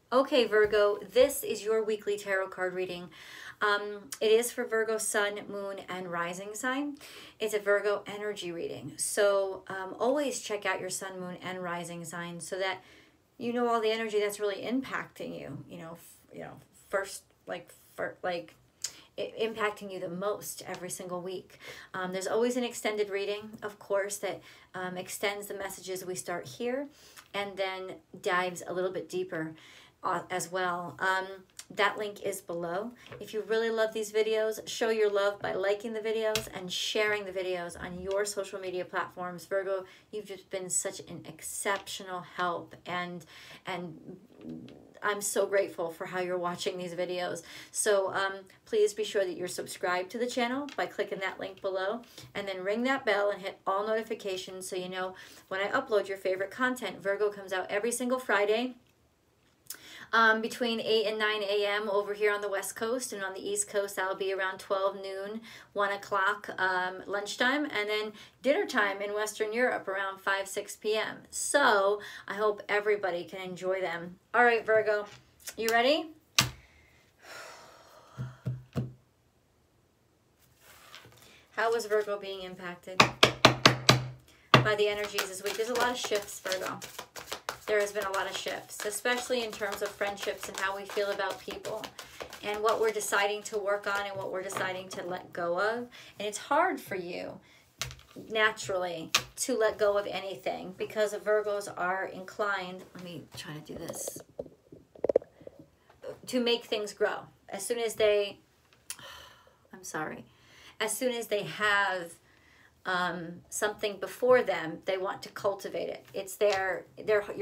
Okay, Virgo, this is your weekly tarot card reading. It is for Virgo sun, moon, and rising sign. It's a Virgo energy reading. So always check out your sun, moon, and rising sign so that you know all the energy that's really impacting you. Impacting you the most every single week. There's always an extended reading, of course, that extends the messages we start here and then dives a little bit deeper as well. That link is below. If you really love these videos, show your love by liking the videos and sharing the videos on your social media platforms. Virgo, you've just been such an exceptional help, and I'm so grateful for how you're watching these videos. So please be sure that you're subscribed to the channel by clicking that link below, and then ring that bell and hit all notifications so you know when I upload your favorite content. Virgo comes out every single Friday between 8 and 9 a.m. over here on the West Coast, and on the East Coast that'll be around 12 noon, 1 o'clock lunchtime, and then dinner time in Western Europe around 5, 6 p.m. So I hope everybody can enjoy them. All right, Virgo, you ready? How is Virgo being impacted by the energies this week? There's a lot of shifts, Virgo. There has been a lot of shifts, especially in terms of friendships and how we feel about people and what we're deciding to work on and what we're deciding to let go of. And it's hard for you, naturally, to let go of anything because the Virgos are inclined, let me try to do this, to make things grow. As soon as they, as soon as they have something before them, they want to cultivate it. It's you're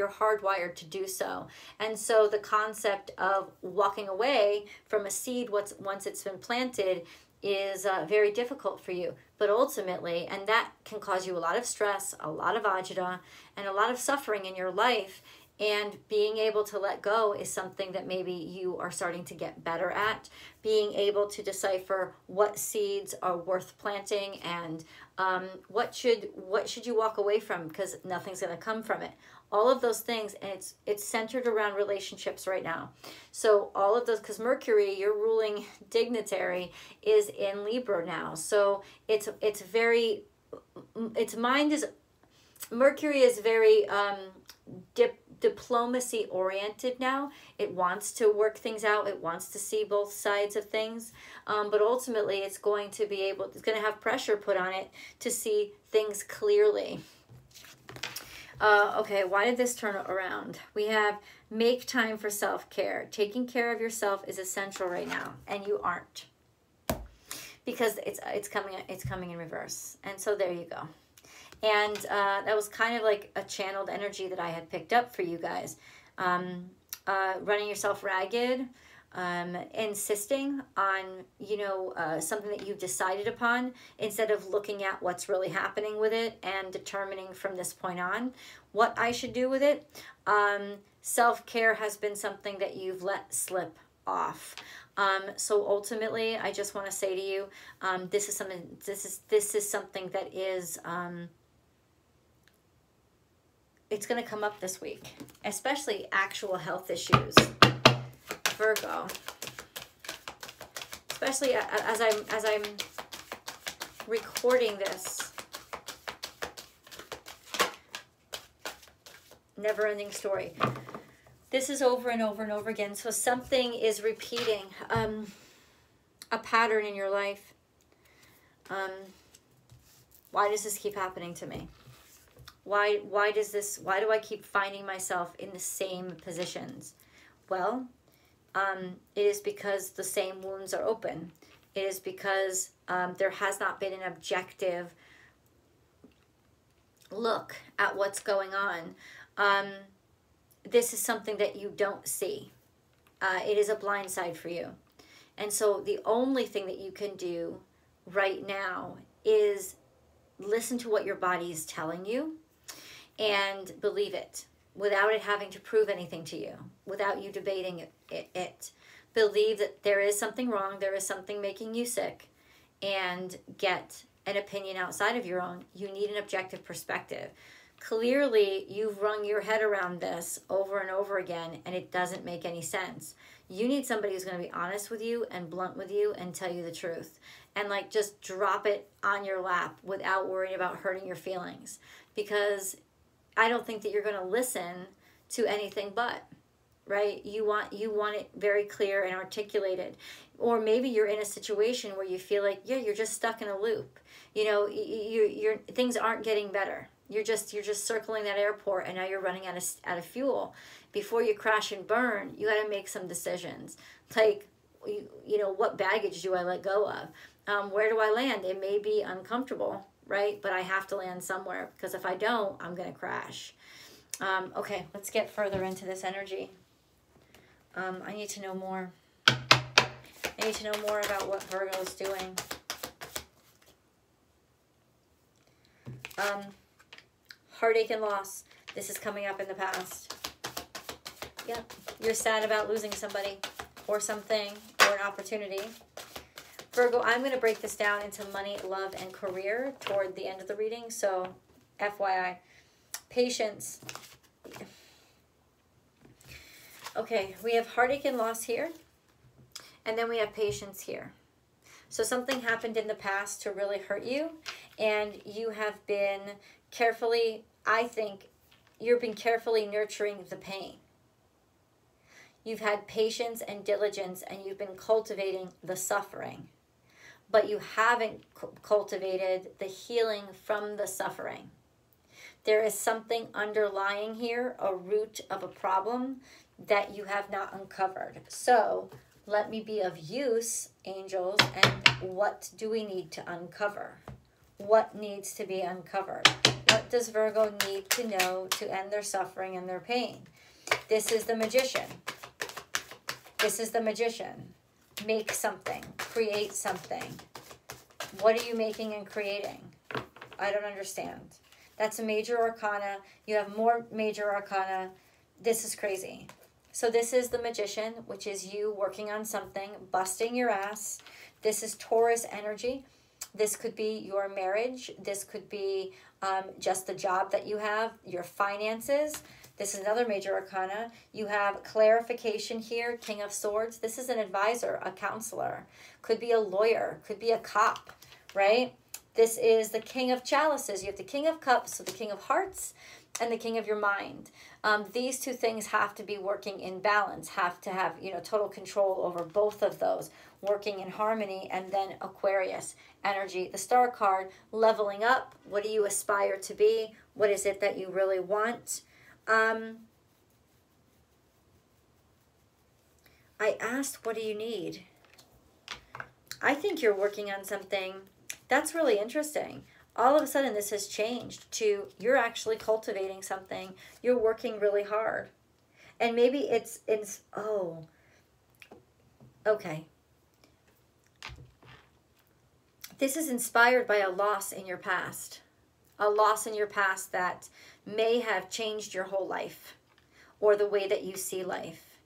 hardwired to do so. And so the concept of walking away from a seed once it's been planted is very difficult for you. But ultimately, and that can cause you a lot of stress, a lot of agita, and a lot of suffering in your life. And being able to let go is something that maybe you are starting to get better at. Being able to decipher what seeds are worth planting and what should you walk away from because nothing's going to come from it. All of those things, and it's centered around relationships right now. So all of those, because Mercury, your ruling dignitary, is in Libra now. So Mercury is very diplomacy oriented now. It wants to work things out. It wants to see both sides of things. But ultimately it's going to have pressure put on it to see things clearly. Okay, why did this turn around? We have make time for self-care. Taking care of yourself is essential right now, and you aren't. Because it's coming in reverse. And so there you go. And that was kind of like a channeled energy that I had picked up for you guys. Running yourself ragged, insisting on, something that you've decided upon instead of looking at what's really happening with it and determining from this point on what I should do with it. Self-care has been something that you've let slip off. So ultimately, I just want to say to you, this is something that is, it's going to come up this week, especially actual health issues, Virgo. Especially as I'm recording this. Never-ending story. This is over and over and over again. So something is repeating a pattern in your life. Why does this keep happening to me? Why do I keep finding myself in the same positions? Well, it is because the same wounds are open. It is because there has not been an objective look at what's going on. This is something that you don't see. It is a blind side for you. And so the only thing that you can do right now is listen to what your body is telling you and believe it without it having to prove anything to you, without you debating it. Believe that there is something wrong, there is something making you sick, and get an opinion outside of your own. You need an objective perspective. Clearly, you've wrung your head around this over and over again, and it doesn't make any sense. You need somebody who's going to be honest with you and blunt with you and tell you the truth. And like just drop it on your lap without worrying about hurting your feelings. Because I don't think that you're going to listen to anything but, right? You want it very clear and articulated. Or maybe you're in a situation where you feel like, yeah, you're just stuck in a loop. You know, you're things aren't getting better. You're just circling that airport, and now you're running out of fuel. Before you crash and burn, you got to make some decisions. Like, you know, what baggage do I let go of? Where do I land? It may be uncomfortable, right? But I have to land somewhere, because if I don't, I'm going to crash. Okay, let's get further into this energy. I need to know more. I need to know more about what Virgo is doing. Heartache and loss. This is coming up in the past. Yeah, you're sad about losing somebody or something or an opportunity. Virgo, I'm going to break this down into money, love, and career toward the end of the reading. So, FYI. Patience. Okay, we have heartache and loss here. And then we have patience here. So something happened in the past to really hurt you. And you have been carefully, I think, you've been carefully nurturing the pain. You've had patience and diligence, and you've been cultivating the suffering. But you haven't cultivated the healing from the suffering. There is something underlying here, a root of a problem that you have not uncovered. So let me be of use, angels, and what do we need to uncover? What needs to be uncovered? What does Virgo need to know to end their suffering and their pain? This is the Magician. This is the Magician. Make something. Create something. What are you making and creating? I don't understand. That's a major arcana. You have more major arcana. This is crazy. So this is the Magician, which is you working on something, busting your ass. This is Taurus energy. This could be your marriage. This could be just the job that you have, your finances. This is another major arcana. You have clarification here, King of Swords. This is an advisor, a counselor. Could be a lawyer, could be a cop, right? This is the King of Chalices. You have the King of Cups, so the King of Hearts, and the King of your mind. These two things have to be working in balance, have to have, you know, total control over both of those, working in harmony. And then Aquarius energy, the Star card, leveling up. What do you aspire to be? What is it that you really want? I asked, what do you need? I think you're working on something that's really interesting. All of a sudden this has changed to you're actually cultivating something. You're working really hard. And maybe it's oh, okay. This is inspired by a loss in your past. A loss in your past that may have changed your whole life or the way that you see life.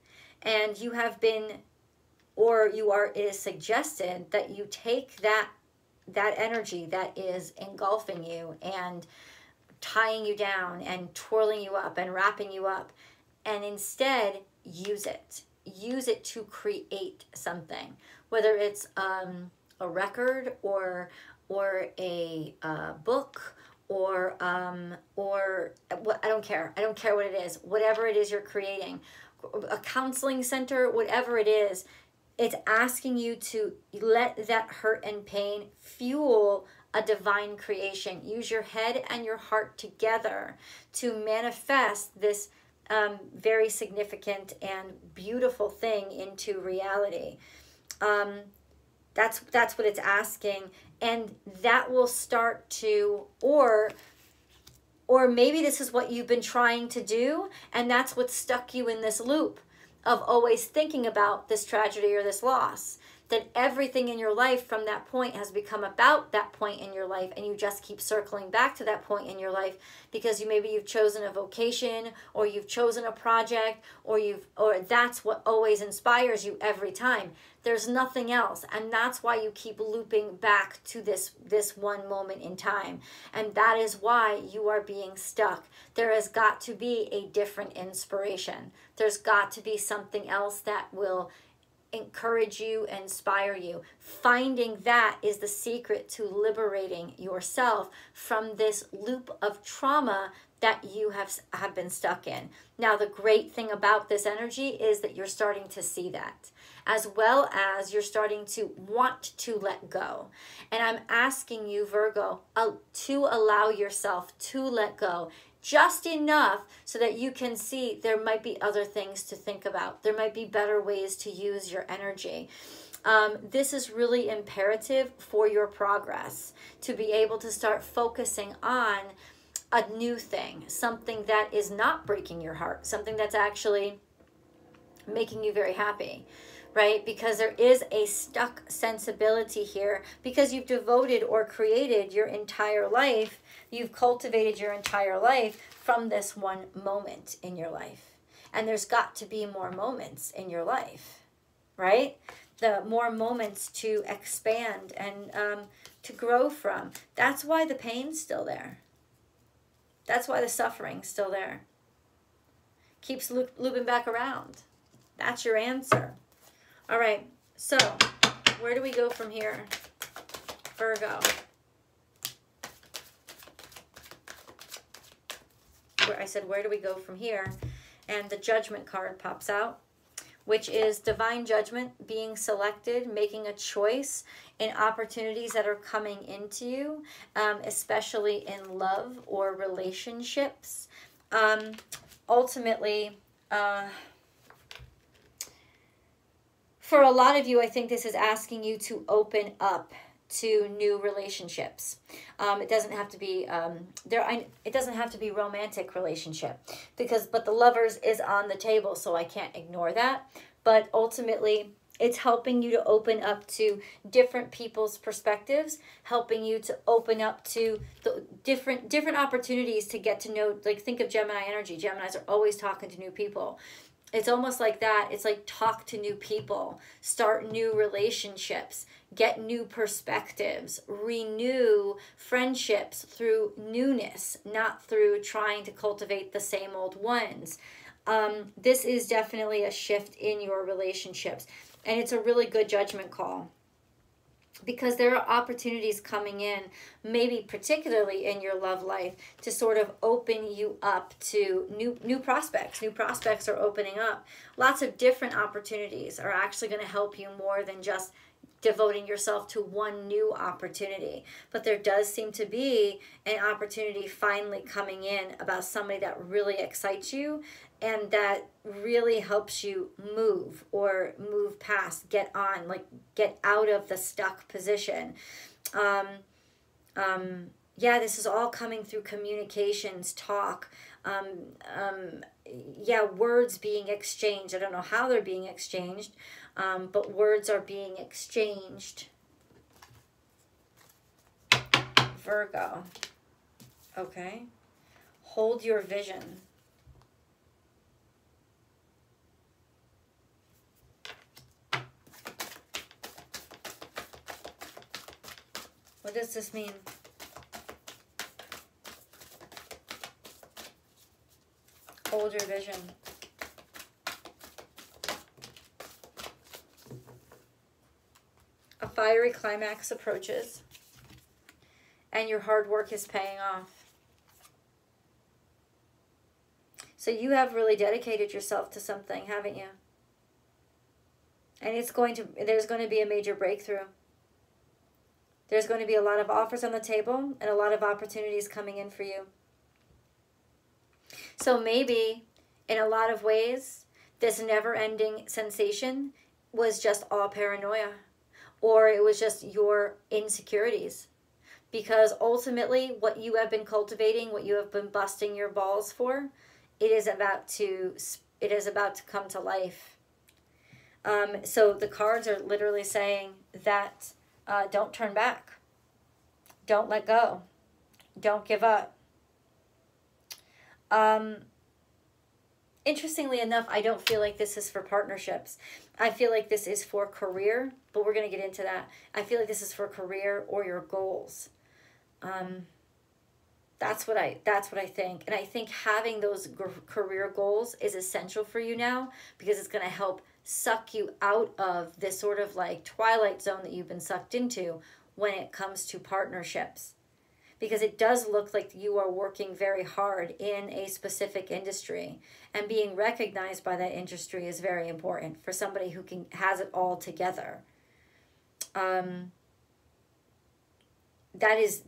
And you have been, or you are, it is suggested that you take that energy that is engulfing you and tying you down and twirling you up and wrapping you up, and instead use it. Use it to create something, whether it's a record or a book or what, I don't care. I don't care what it is. Whatever it is you're creating, a counseling center, whatever it is. It's asking you to let that hurt and pain fuel a divine creation. Use your head and your heart together to manifest this very significant and beautiful thing into reality. That's what it's asking. And that will start to, or maybe this is what you've been trying to do, and that's what stuck you in this loop of always thinking about this tragedy or this loss. then everything in your life from that point has become about that point in your life, and you just keep circling back to that point in your life because you've chosen a vocation, or you've chosen a project, or that's what always inspires you every time. There's nothing else, and that's why you keep looping back to this one moment in time, and that is why you are being stuck. There has got to be a different inspiration. There's got to be something else that will encourage you, inspire you. Finding that is the secret to liberating yourself from this loop of trauma that you have been stuck in. Now, the great thing about this energy is that you're starting to see that, as well as you're starting to want to let go. And I'm asking you, Virgo, to allow yourself to let go just enough so that you can see there might be other things to think about. There might be better ways to use your energy. This is really imperative for your progress, to be able to start focusing on a new thing, something that is not breaking your heart, something that's actually making you very happy, right? Because there is a stuck sensibility here, because you've devoted or created your entire life, you've cultivated your entire life from this one moment in your life. And there's got to be more moments in your life, right? The more moments to expand and to grow from. That's why the pain's still there. That's why the suffering's still there. Keeps looping back around. That's your answer. All right, so where do we go from here, Virgo? I said, where do we go from here? And the Judgment card pops out, which is divine judgment, being selected, making a choice in opportunities that are coming into you, especially in love or relationships. Ultimately, for a lot of you, I think this is asking you to open up to new relationships. It doesn't have to be it doesn't have to be romantic relationship, but the Lovers is on the table, so I can't ignore that. But ultimately, it's helping you to open up to different people's perspectives, helping you to open up to the different opportunities to get to know. Like, think of Gemini energy. Geminis are always talking to new people. It's almost like that. It's like, talk to new people, start new relationships, get new perspectives, renew friendships through newness, not through trying to cultivate the same old ones. This is definitely a shift in your relationships, and it's a really good judgment call, because there are opportunities coming in, maybe particularly in your love life, to sort of open you up to new prospects. New prospects are opening up. Lots of different opportunities are actually going to help you more than just devoting yourself to one new opportunity. But there does seem to be an opportunity finally coming in about somebody that really excites you and that really helps you move past, get on, like get out of the stuck position. Yeah, this is all coming through communications, talk, words being exchanged. I don't know how they're being exchanged, but words are being exchanged. Virgo. Okay. Hold your vision. What does this mean? Hold your vision. A fiery climax approaches, and your hard work is paying off. So you have really dedicated yourself to something, haven't you? And there's going to be a major breakthrough. There's going to be a lot of offers on the table and a lot of opportunities coming in for you. So maybe, in a lot of ways, this never-ending sensation was just all paranoia, or it was just your insecurities. Because ultimately, what you have been cultivating, what you have been busting your balls for, it is about to come to life. So the cards are literally saying that don't turn back. Don't let go. Don't give up. Interestingly enough, I don't feel like this is for partnerships. I feel like this is for career, but we're going to get into that. I feel like this is for career or your goals. That's what I think. And I think having those career goals is essential for you now, because it's going to help suck you out of this sort of like twilight zone that you've been sucked into when it comes to partnerships. Because it does look like you are working very hard in a specific industry, and being recognized by that industry is very important for somebody who has it all together. That is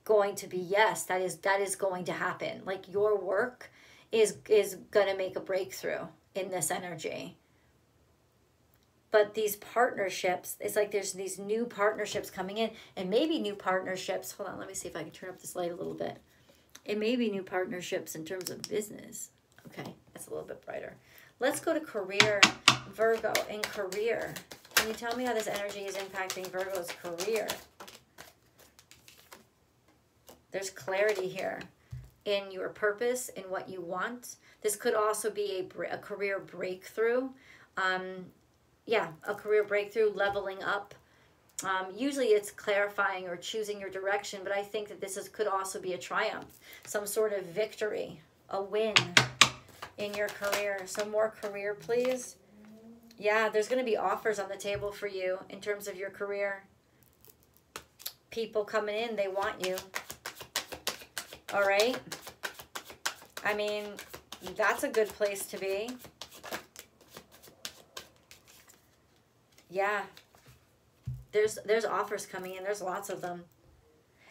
going to be, yes, that is going to happen. Like, your work is going to make a breakthrough in this energy. But these partnerships, it's like there's these new partnerships coming in, and maybe new partnerships. Hold on, let me see if I can turn up this light a little bit. It may be new partnerships in terms of business. Okay, that's a little bit brighter. Let's go to career, Virgo, and career. Can you tell me how this energy is impacting Virgo's career? There's clarity here in your purpose, in what you want. This could also be a career breakthrough. Yeah, a career breakthrough, leveling up. Usually it's clarifying or choosing your direction, but I think that this could also be a triumph, some sort of victory, a win in your career. So more career, please. Yeah, there's going to be offers on the table for you in terms of your career. People coming in, they want you. All right? I mean, that's a good place to be. Yeah, there's offers coming in. There's lots of them,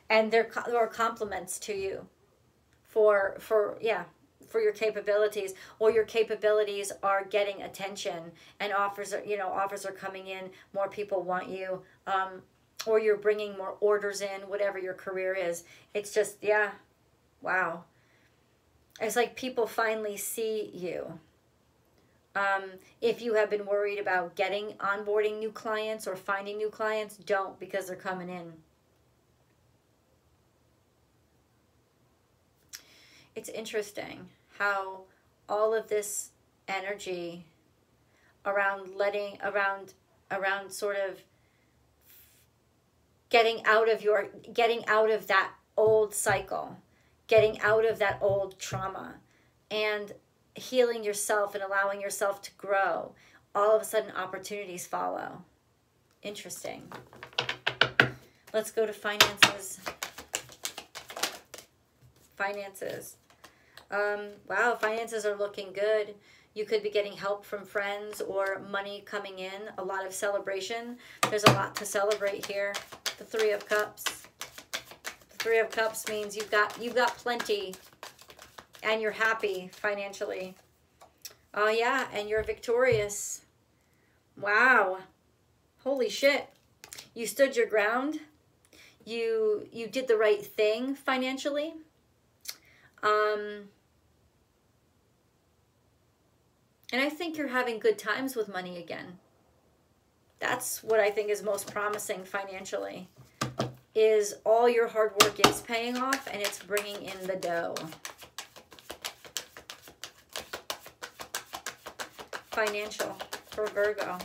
and there are compliments to you for your capabilities, or your capabilities are getting attention, and offers are coming in. More people want you, or you're bringing more orders in. Whatever your career is, it's just, yeah, wow. It's like people finally see you. If you have been worried about onboarding new clients or finding new clients, don't, because they're coming in. It's interesting how all of this energy around sort of getting out of that old cycle, getting out of that old trauma, and healing yourself and allowing yourself to grow, all of a sudden opportunities follow. Interesting. Let's go to finances. Finances. Wow, finances are looking good. You could be getting help from friends or money coming in. A lot of celebration. There's a lot to celebrate here. The Three of Cups. The Three of Cups means you've got plenty. And you're happy financially. Oh, yeah, and you're victorious. Wow. Holy shit. You stood your ground. You did the right thing financially. And I think you're having good times with money again. That's what I think is most promising financially, is all your hard work is paying off, and it's bringing in the dough. Financial for Virgo.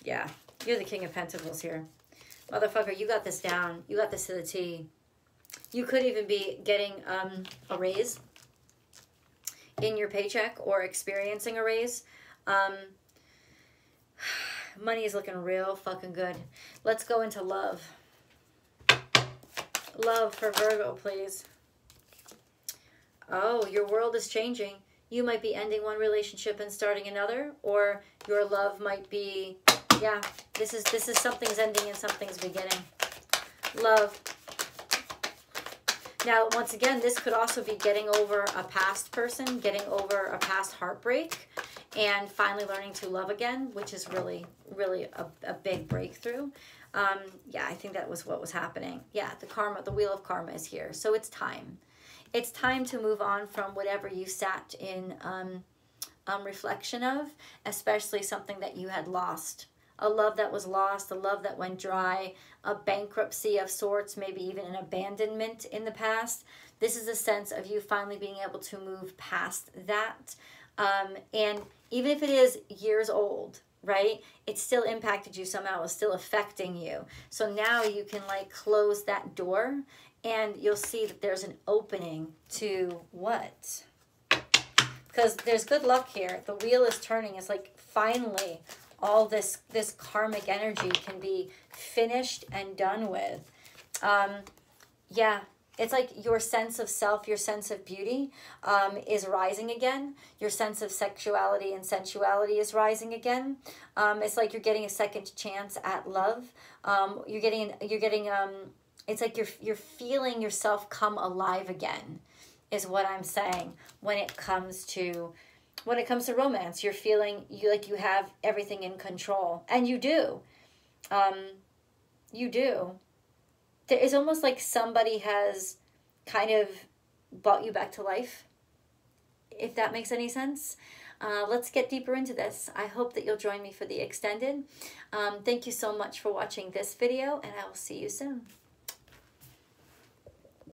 Yeah, you're the King of Pentacles here. Motherfucker, you got this down. You got this to the T. You could even be getting a raise in your paycheck, or experiencing a raise. Money is looking real fucking good. Let's go into love. Love for Virgo, please. Oh, your world is changing. You might be ending one relationship and starting another, or your love might be, yeah, this is something's ending and something's beginning. Love. Now, once again, this could also be getting over a past person, getting over a past heartbreak, and finally learning to love again, which is really, really a big breakthrough. Yeah, I think that was what was happening. Yeah, the wheel of karma is here. So it's time. It's time to move on from whatever you sat in reflection of, especially something that you had lost. A love that was lost, a love that went dry, a bankruptcy of sorts, maybe even an abandonment in the past. This is a sense of you finally being able to move past that. And even if it is years old, right, it still impacted you somehow. It's still affecting you. So now you can like close that door, and you'll see that there's an opening to what? Because there's good luck here. The wheel is turning. It's like finally all this karmic energy can be finished and done with. Yeah, it's like your sense of self, your sense of beauty is rising again. Your sense of sexuality and sensuality is rising again. It's like you're getting a second chance at love. You're getting it's like you're feeling yourself come alive again, is what I'm saying. When it comes to romance, you're feeling you have everything in control, and you do. You do. It's almost like somebody has kind of brought you back to life, if that makes any sense. Let's get deeper into this. I hope that you'll join me for the extended. Thank you so much for watching this video, and I will see you soon.